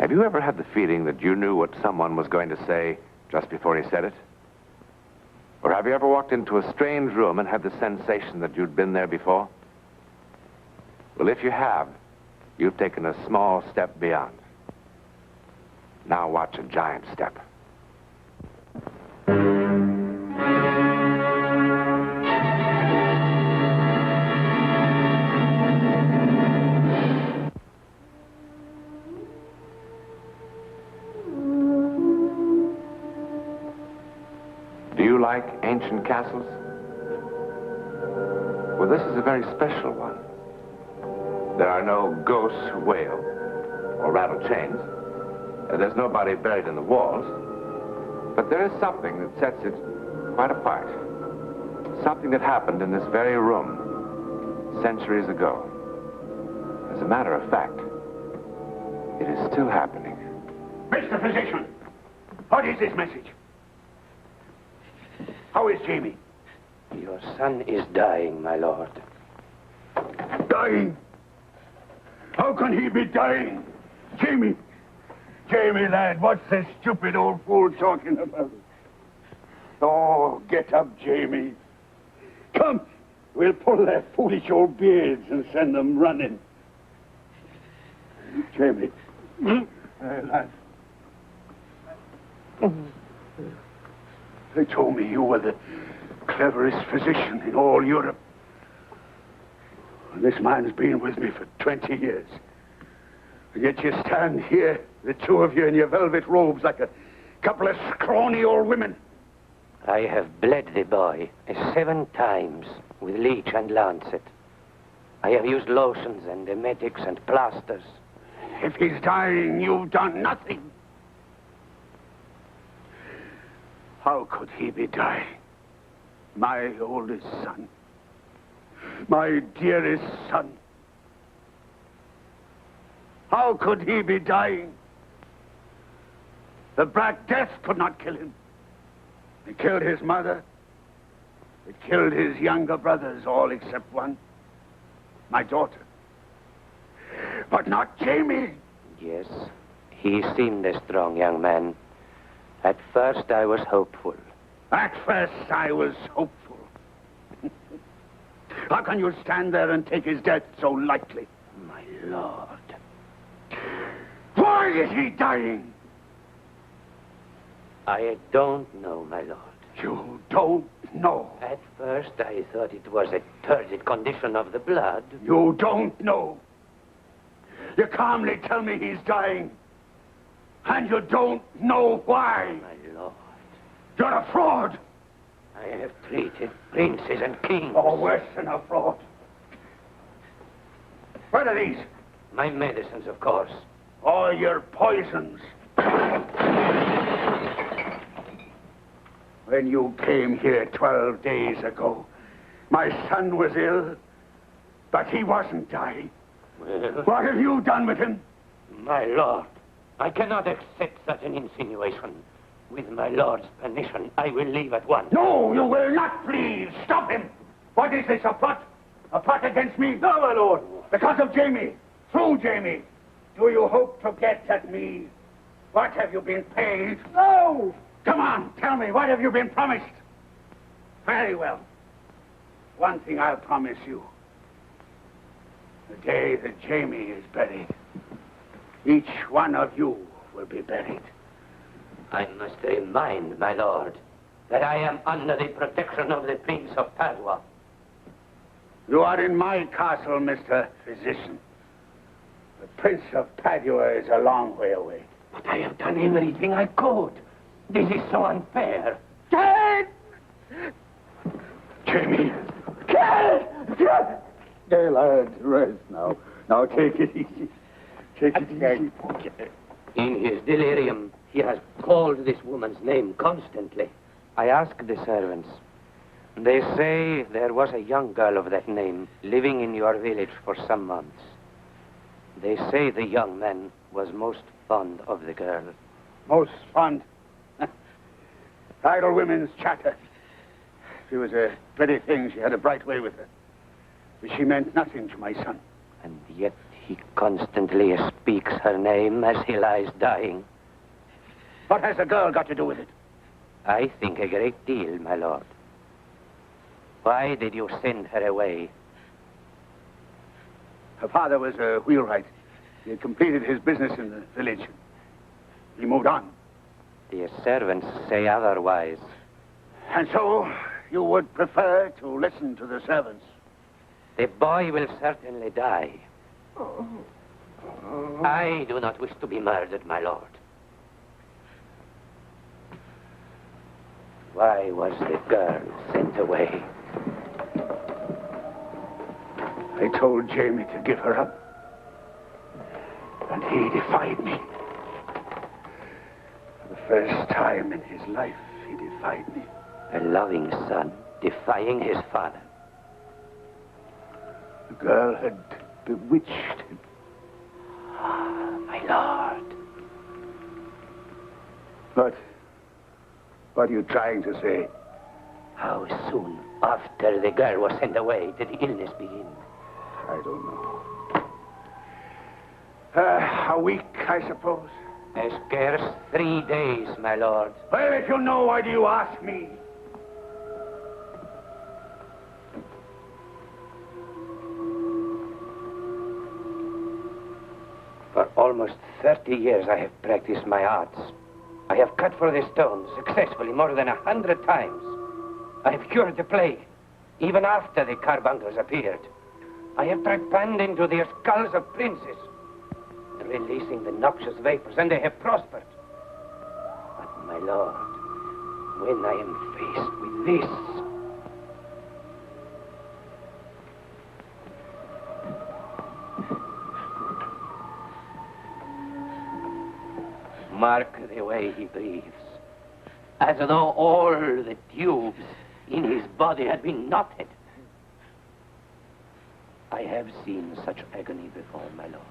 Have you ever had the feeling that you knew what someone was going to say just before he said it? Or have you ever walked into a strange room and had the sensation that you'd been there before? Well, if you have, you've taken a small step beyond. Now watch a giant step. Do you like ancient castles? Well, this is a very special one. There are no ghosts who wail or rattle chains. There's nobody buried in the walls. But there is something that sets it quite apart. Something that happened in this very room centuries ago. As a matter of fact, it is still happening. Mr. Physician, what is this message? How is Jamie? Your son is dying, my lord. Dying? How can he be dying? Jamie! Jamie, lad, what's this stupid old fool talking about? Oh, get up, Jamie. Come, we'll pull their foolish old beards and send them running. Jamie. Lad. They told me you were the cleverest physician in all Europe. This man's been with me for 20 years. And yet you stand here, the two of you in your velvet robes, like a couple of scrawny old women. I have bled the boy 7 times with leech and lancet. I have used lotions and emetics and plasters. If he's dying, you've done nothing. How could he be dying? My oldest son. My dearest son. How could he be dying? The Black Death could not kill him. It killed his mother. It killed his younger brothers, all except one. My daughter. But not Jamie. Yes, he seemed a strong young man. At first, I was hopeful. At first, I was hopeful. How can you stand there and take his death so lightly? My lord. Why is he dying? I don't know, my lord. You don't know? At first, I thought it was a turgid condition of the blood. You don't know? You calmly tell me he's dying. And you don't know why. My lord. You're a fraud. I have treated princes and kings. Oh, worse than a fraud. What are these? My medicines, of course. All your poisons. When you came here 12 days ago, my son was ill, but he wasn't dying. Well, what have you done with him? My lord, I cannot accept such an insinuation. With my lord's permission, I will leave at once. No, you will not leave. Stop him. What is this, a plot? A plot against me? No, my lord. Because of Jamie. Through Jamie. Do you hope to get at me? What have you been paid? No. Come on, tell me, what have you been promised? Very well. One thing I'll promise you. The day that Jamie is buried, each one of you will be buried. I must remind my lord that I am under the protection of the Prince of Padua. You are in my castle, Mr. Physician. The Prince of Padua is a long way away. But I have done everything I could. This is so unfair. Dead! Jamie! Dead! Hey, lad, rest now. Now, take it easy. Take it easy. In his delirium, he has called this woman's name constantly. I asked the servants. They say there was a young girl of that name living in your village for some months. They say the young man was most fond of the girl. Most fond? Idle women's chatter. She was a pretty thing. She had a bright way with her. But she meant nothing to my son. And yet He constantly speaks her name as he lies dying. What has the girl got to do with it? I think a great deal, my lord. Why did you send her away? Her father was a wheelwright. He had completed his business in the village. He moved on. The servants say otherwise. And so, you would prefer to listen to the servants? The boy will certainly die. I do not wish to be murdered, my lord. Why was the girl sent away? I told Jamie to give her up. And he defied me. For the first time in his life, he defied me. A loving son defying his father. The girl had bewitched him. Ah, my lord. What are you trying to say? How soon after the girl was sent away did the illness begin? I don't know. A week, I suppose. Scarce 3 days, my lord. Well, if you know, why do you ask me? For almost 30 years I have practiced my arts. I have cut for the stones successfully more than 100 times. I have cured the plague, even after the carbuncles appeared. I have trepanned into the skulls of princes, releasing the noxious vapors, and they have prospered. But, my lord, when I am faced with this... Mark the way he breathes, as though all the tubes in his body had been knotted. I have seen such agony before, my lord.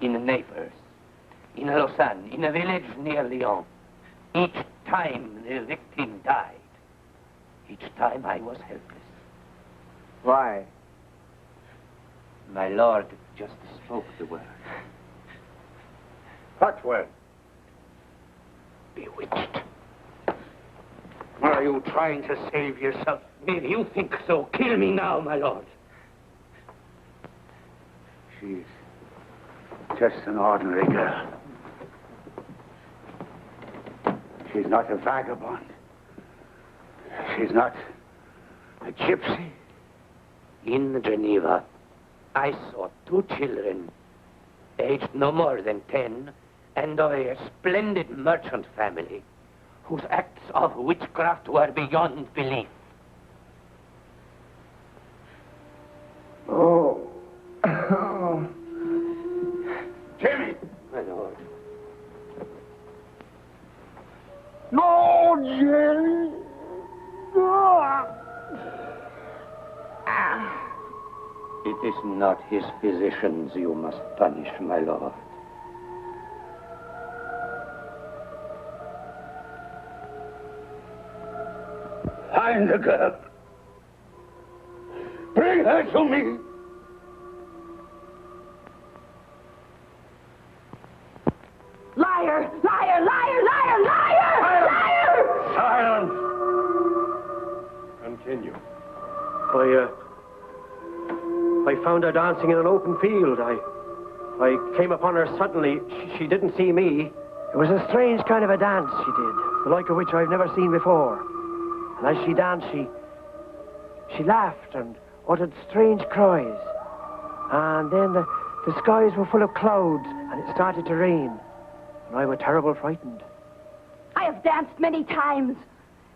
In Naples, in Lausanne, in a village near Lyon. Each time the victim died. Each time I was helpless. Why? My lord just spoke the word. What word? Bewitched. Are you trying to save yourself? If you think so, kill me now, my lord. She's just an ordinary girl. She's not a vagabond. She's not a gypsy. In Geneva, I saw 2 children, aged no more than 10, and of a splendid merchant family, whose acts of witchcraft were beyond belief. Oh. Jimmy! My lord. No, Jimmy! It is not his physicians you must punish, my lord. Find the girl. Bring her to me. Liar! Liar! Liar! Liar! Liar! Liar! Silence! Continue. I found her dancing in an open field. I came upon her suddenly. She didn't see me. It was a strange kind of a dance she did, the like of which I've never seen before. And as she danced, she laughed and uttered strange cries. And then the skies were full of clouds, and it started to rain. And I was terrible frightened. I have danced many times,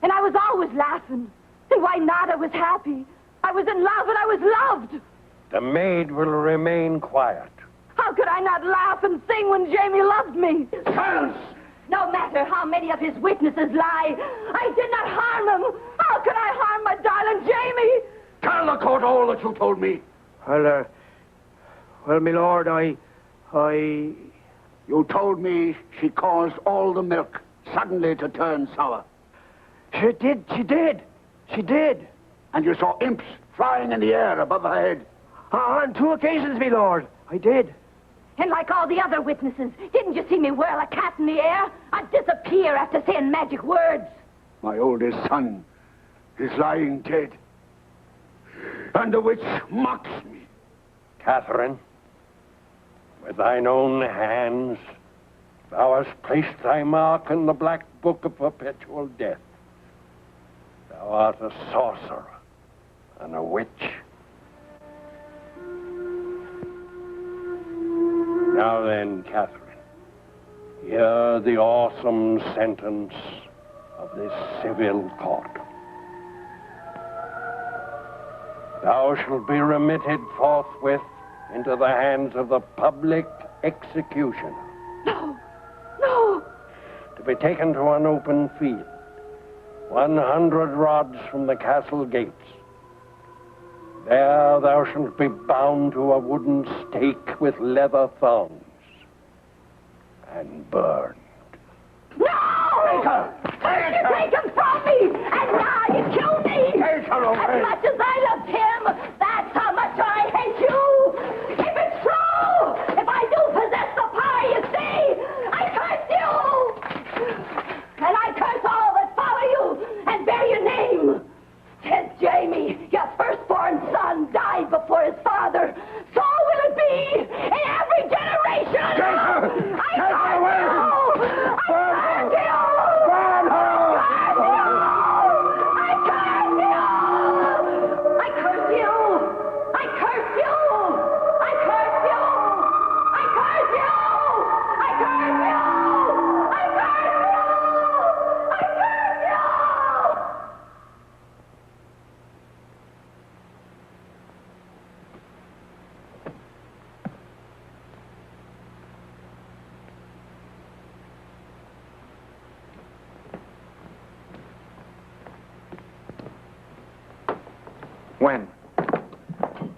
and I was always laughing. And why not? I was happy. I was in love, and I was loved. The maid will remain quiet. How could I not laugh and sing when Jamie loved me? Silence! No matter how many of his witnesses lie, I did not harm him. How could I harm my darling Jamie? Tell the court all that you told me. Well, my lord, I... You told me she caused all the milk suddenly to turn sour. She did. And you saw imps flying in the air above her head. On 2 occasions, me lord. I did. And like all the other witnesses, didn't you see me whirl a cat in the air? I'd disappear after saying magic words. My oldest son is lying dead. And the witch mocks me. Catherine, with thine own hands, thou hast placed thy mark in the black book of perpetual death. Thou art a sorcerer and a witch. Now then, Catherine, hear the awesome sentence of this civil court. Thou shalt be remitted forthwith into the hands of the public executioner. No, no. To be taken to an open field, 100 rods from the castle gates. There thou shalt be bound to a wooden stake with leather thongs and burned. No! Take her! You take him from me! And now you kill me! Take her away! As much as I loved him, that's how much I hate you! If it's true! If I do possess the power you see, I curse you! And I curse all that follow you and bear your name! Since Jamie, your firstborn son, died before his father, so will it be in every generation! Take her! I Take her away! curse you! Burn her! I curse you! I curse you! I curse you! I curse you! I curse you! I curse you! I curse you! I curse you! When?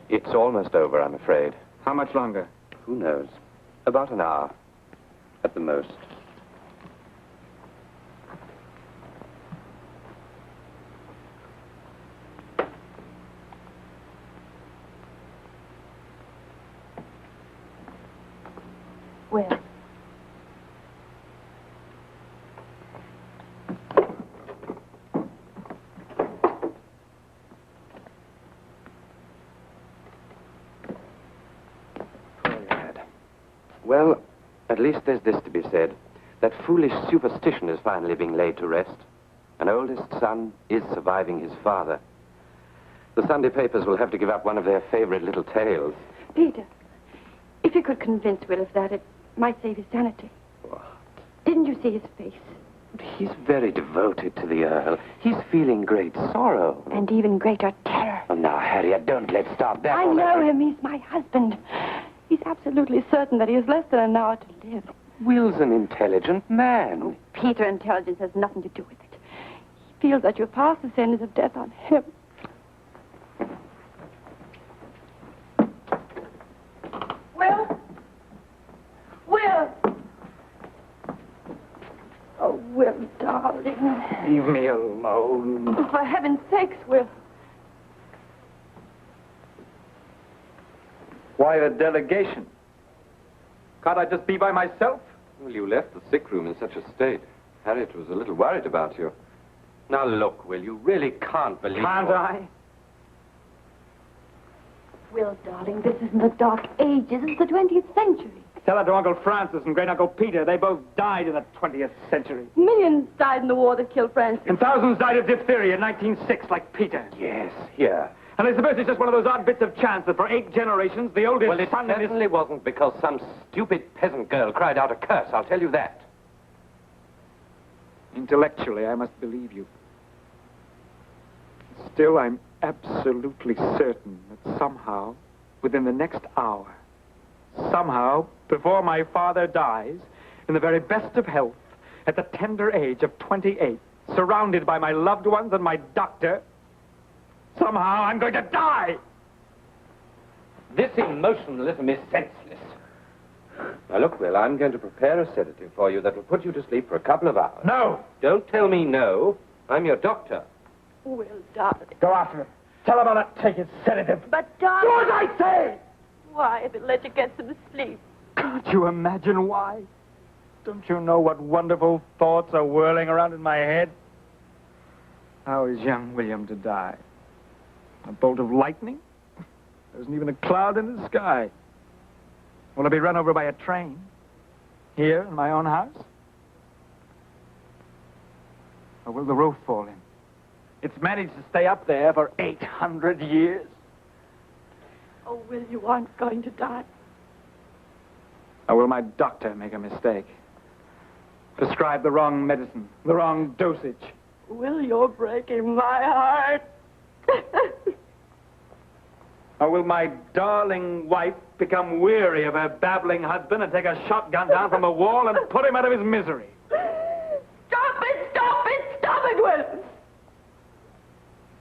It's almost over, I'm afraid. How much longer? Who knows? About an hour, at the most. Will. Well, at least there's this to be said. That foolish superstition is finally being laid to rest. An oldest son is surviving his father. The Sunday papers will have to give up one of their favorite little tales. Peter, if you could convince Will of that, it might save his sanity. What? Didn't you see his face? He's very devoted to the Earl. He's feeling great sorrow. And even greater terror. Oh, now, Harriet, don't let's start that. I know him. He's my husband. He's absolutely certain that he has less than an hour to live. Will's an intelligent man. Oh, Peter, intelligence has nothing to do with it. He feels that you pass the sentence of death on him. Will? Will? Oh, Will, darling. Leave me alone. Oh, for heaven's sakes, Will. Why a delegation? Can't I just be by myself? Well, you left the sick room in such a state. Harriet was a little worried about you. Now, look, Will, you really can't believe... Can't I? Will, darling, this isn't the Dark Ages. It's the 20th century. Tell it to Uncle Francis and Great Uncle Peter. They both died in the 20th century. Millions died in the war that killed Francis. And thousands died of diphtheria in 1906, like Peter. Yes, here. And I suppose it's just one of those odd bits of chance that for 8 generations, the oldest Well, it son in his... certainly wasn't because some stupid peasant girl cried out a curse, I'll tell you that. Intellectually, I must believe you. Still, I'm absolutely certain that somehow, within the next hour, somehow, before my father dies, in the very best of health, at the tender age of 28, surrounded by my loved ones and my doctor, somehow I'm going to die! This emotionalism is senseless. Now, look, Will, I'm going to prepare a sedative for you that will put you to sleep for a couple of hours. No! Don't tell me no. I'm your doctor. Will, darling. Go after him. Tell him I'll not take his sedative. But, darling... Do as I say! Why, if it'll let you get some sleep? Can't you imagine why? Don't you know what wonderful thoughts are whirling around in my head? How is young William to die? A bolt of lightning? There isn't even a cloud in the sky. Will I be run over by a train? Here, in my own house? Or will the roof fall in? It's managed to stay up there for 800 years. Oh, Will, you aren't going to die. Or will my doctor make a mistake? Prescribe the wrong medicine, the wrong dosage? Will, you're breaking my heart. Or will my darling wife become weary of her babbling husband and take a shotgun down from a wall and put him out of his misery? Stop it, Will.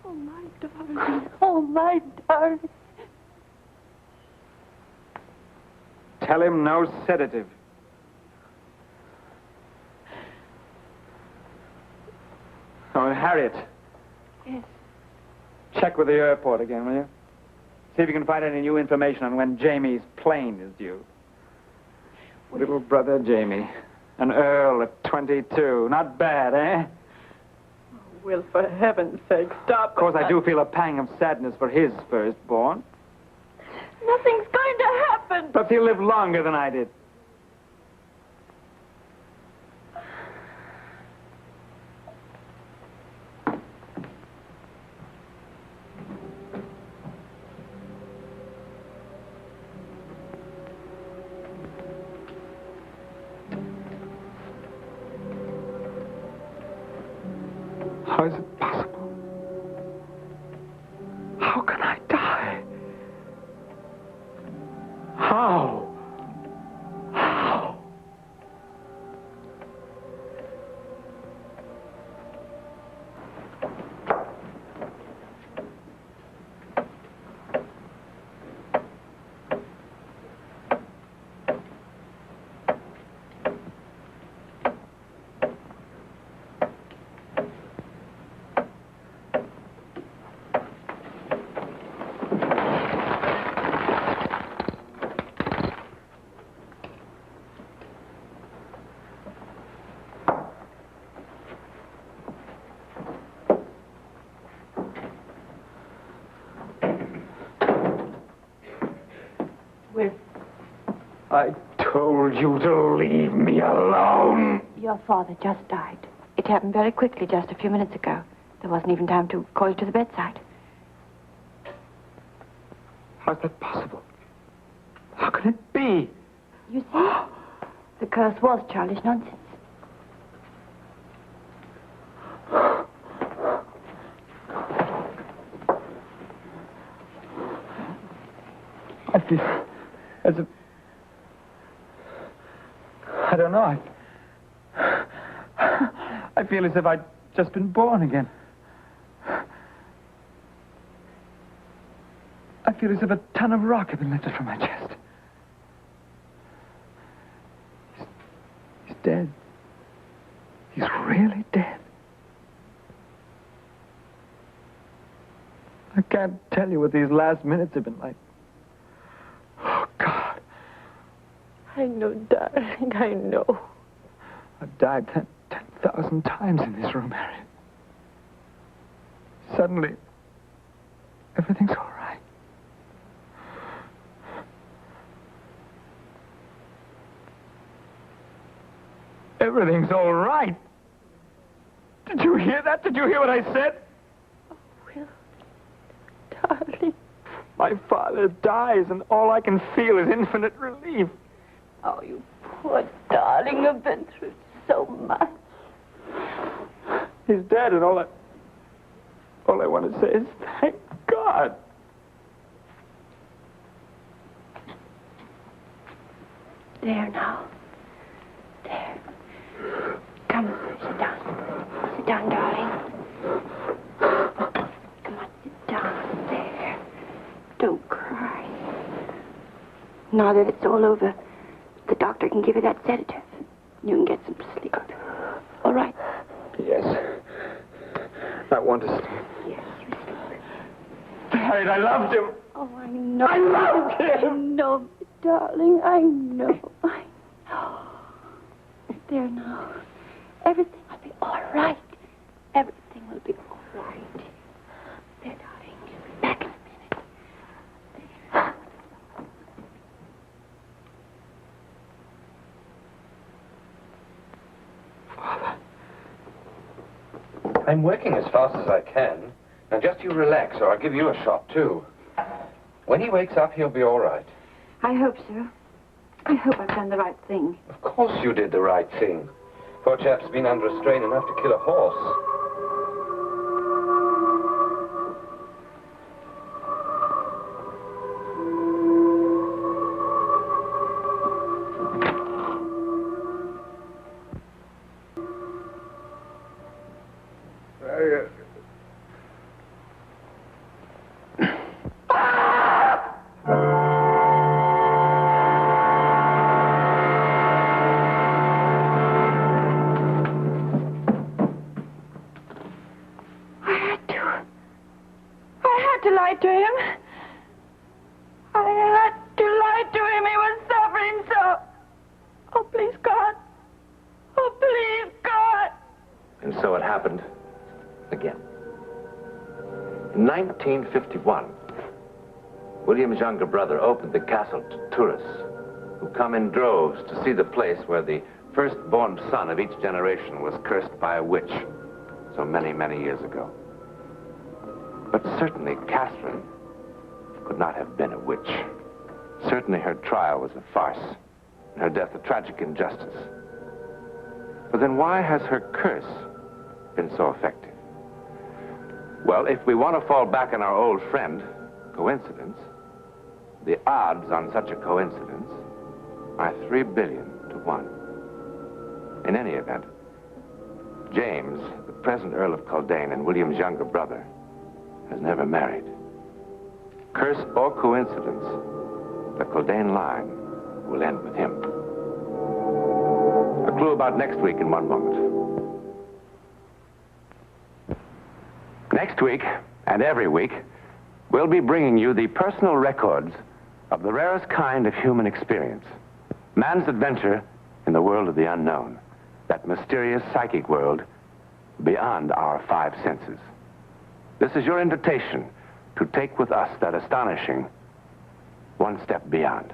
Oh, my darling. Oh, my darling. Tell him no sedative. Oh, Harriet. Yes. Check with the airport again, will you? See if you can find any new information on when Jamie's plane is due. Little brother Jamie. An earl at 22. Not bad, eh? Will, for heaven's sake, stop. Of course, I do feel a pang of sadness for his firstborn. Nothing's going to happen. But he'll live longer than I did. How is it possible? How can I die? How? How? Will, I told you to leave me alone. your father just died. It happened very quickly, just a few minutes ago. There wasn't even time to call you to the bedside. How's that possible? How can it be? You see? The curse was childish nonsense. I feel as if... I don't know. I feel as if I'd just been born again. I feel as if a ton of rock had been lifted from my chest. He's dead. He's really dead. I can't tell you what these last minutes have been like. Oh, God. I know, darling, I know. I've died 10,000 times in this room, Harriet. Suddenly, everything's all right. Everything's all right. Did you hear that? Did you hear what I said? Oh, Will, darling. My father dies, and all I can feel is infinite relief. Oh, you poor darling, you've been through so much. He's dead, and all I want to say is thank God. There now. There. Come, sit down. Sit down, darling. Come on, sit down. There. Don't cry. Now that it's all over, the doctor can give you that sedative. You can get some sleep. All right? Yes. I want to sleep. Yes, you sleep. died. I loved him. Oh, I know. I loved him. I know, darling. I know. I know. There now. Everything will be all right. Everything will be all right. There, darling. Back in a minute. There. I'm working as fast as I can. Now, just you relax, or I'll give you a shot, too. When he wakes up, he'll be all right. I hope so. I hope I've done the right thing. Of course you did the right thing. Poor chap's been under a strain enough to kill a horse. To him. I had to lie to him. He was suffering so. Oh, please, God. Oh, please, God. And so it happened again. In 1951, William's younger brother opened the castle to tourists who come in droves to see the place where the firstborn son of each generation was cursed by a witch so many, many years ago. But certainly Catherine could not have been a witch. Certainly her trial was a farce, and her death a tragic injustice. But then why has her curse been so effective? Well, if we want to fall back on our old friend, coincidence, the odds on such a coincidence are 3 billion to 1. In any event, James, the present Earl of Kildane and William's younger brother, has never married. Curse or coincidence, the Kildane line will end with him. A clue about next week in one moment. Next week, and every week, we'll be bringing you the personal records of the rarest kind of human experience. Man's adventure in the world of the unknown. That mysterious psychic world beyond our 5 senses. This is your invitation to take with us that astonishing one step beyond.